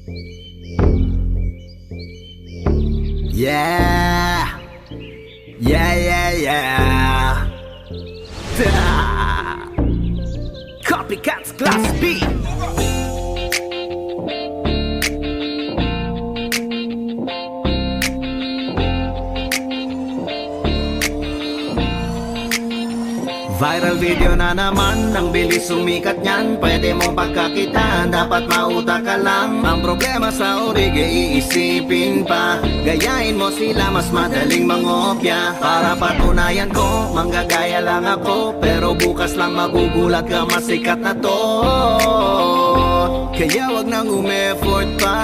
Yeah, yeah. Da. Copycats Class B. Viral video na naman, ang bilis sumikat niyan. Pwede mong pagkakitaan, dapat mautak ka lang. Ang problema sa orige, iisipin pa. Gayahin mo sila, mas madaling mangopya. Para patunayan ko, manggagaya lang ako. Pero bukas lang magugulat ka, masikat na to. Kaya wag nang umeffort pa.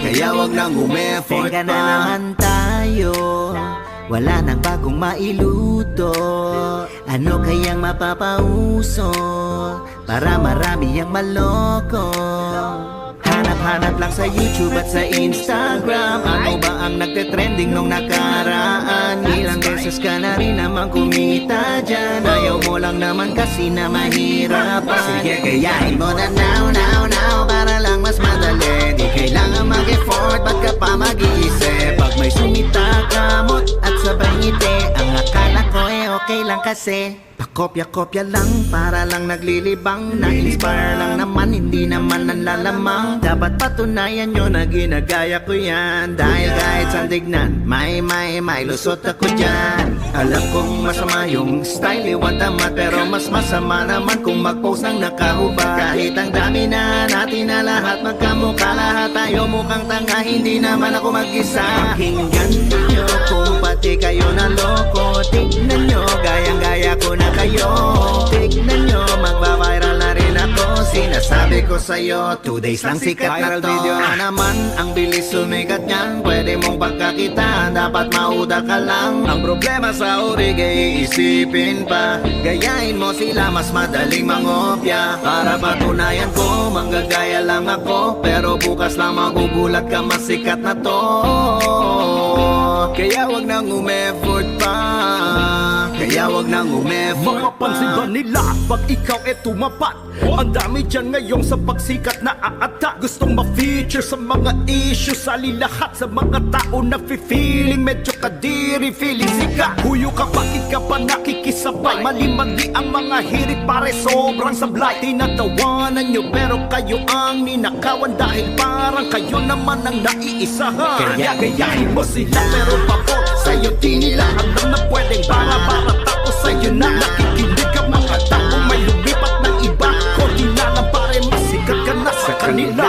Teka na naman tayo, wala nang bagong mailuto. Ano kayang mapapauso para marami ang maloko? Hanap-hanap lang sa YouTube at sa Instagram. Ano ba ang nagte-trending nung nakaraan? Ilang beses ka na rin naman kumita dyan. Ayaw mo lang naman kasi na mahirapan. Sige, gayahin mo na now para lang mas madali. Di kailangan mag-effort, ba't ka pa mag-iisip? Pag may sumita, kamot at sabay ngiti, ang akala ko okay lang kasi pakopya-kopya lang, para lang naglilibang. Na-inspire lang naman, hindi naman nanlalamang. Dapat patunayan nyo na ginagaya ko yan. Dahil kahit sa tignan, may lusot ako dyan. Alam kong masama yung style, iwan tamat. Pero mas masama naman kung mag-post ng nakahubad. Kahit ang dami na natin na lahat, magkamukha lahat tayo mukhang tanga, hindi naman ako mag-isa. Pakinggan nyo kung pati kayo na loko. Tignan nyo, gayang-gaya ko na kayo. Tignan nyo, magba-viral na rin ako. Sinasabi ko sa'yo, 2 days lang sikat na to. Video na naman, ang bilis sumikat niyan. Pwede mong pagkakitaan, dapat mauda ka lang. Ang problema sa orige, iisipin pa. Gayahin mo sila, mas madaling mangopya. Para patunayan ko, manggagaya lang ako. Pero bukas lang magugulat ka, masikat na to. Kaya wag nang umeffort pa. Mapapansin ba nila pag ikaw tumapat? Ang dami dyan ngayon sa pagsikat na aata. Gustong ma-feature sa mga issue, sali lahat sa mga tao na feeling medyo kadiri, feeling sikat. Huyo ka, bakit ka pa nakikisabay? Mali-mali ang mga hirit, pare sobrang sablay. Tinatawanan nyo pero kayo ang ninakawan, dahil parang kayo naman ang naiisahan. Kaya gayahin mo sila pero pabor sa'yo di nila alam na pwedeng bara-bara. Tapos sa'yo na nakikinig ang mga tao, may lumipat ng iba. Konti na lang pare, masikat ka na sa kanila.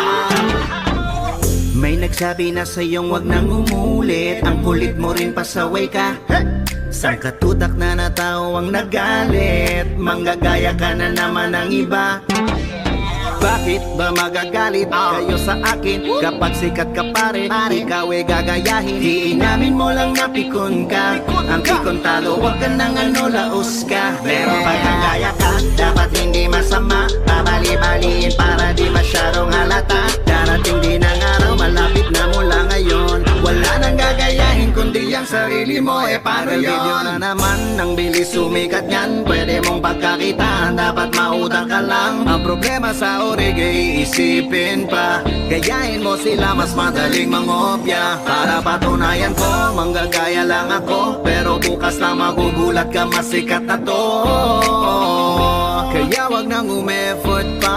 May nagsabi na sa'yong wag nang umulit. Ang kulit mo rin pasaway ka. Sang katutak na na tao ang nagalit. Manggagaya ka na naman ng iba. Bakit ba magagalit kayo sa akin? Kapag sikat ka pare, ikaw gagayahin. Iinamin mo lang na pikon ka. Ang pikon talo, wag ka nang laos ka. Pero pagkagaya ka, dapat hindi masama. Pabali-baliin para di masyadong halata. Darating din ang araw, malapit na mula ngayon. Wala nang gagayahin kundi ang sarili mo, paano yun? Video na naman, ang bilis sumikat yan. Pwede mong pagkakitaan, dapat mautang ka lang. Ang problema sa orige, iisipin pa. Gayahin mo sila, mas madaling mangopya. Para patunayan ko, manggagaya lang ako. Pero bukas lang magugulat ka, masikat na to. Kaya wag nang umeffort pa.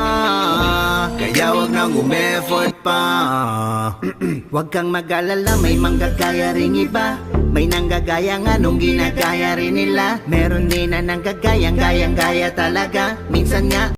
Wag kang mag-alala, may manggagaya ring iba. May nanggagaya nga nung ginagaya rin nila. Meron din na nanggagayang gayang-gaya talaga. Minsan nga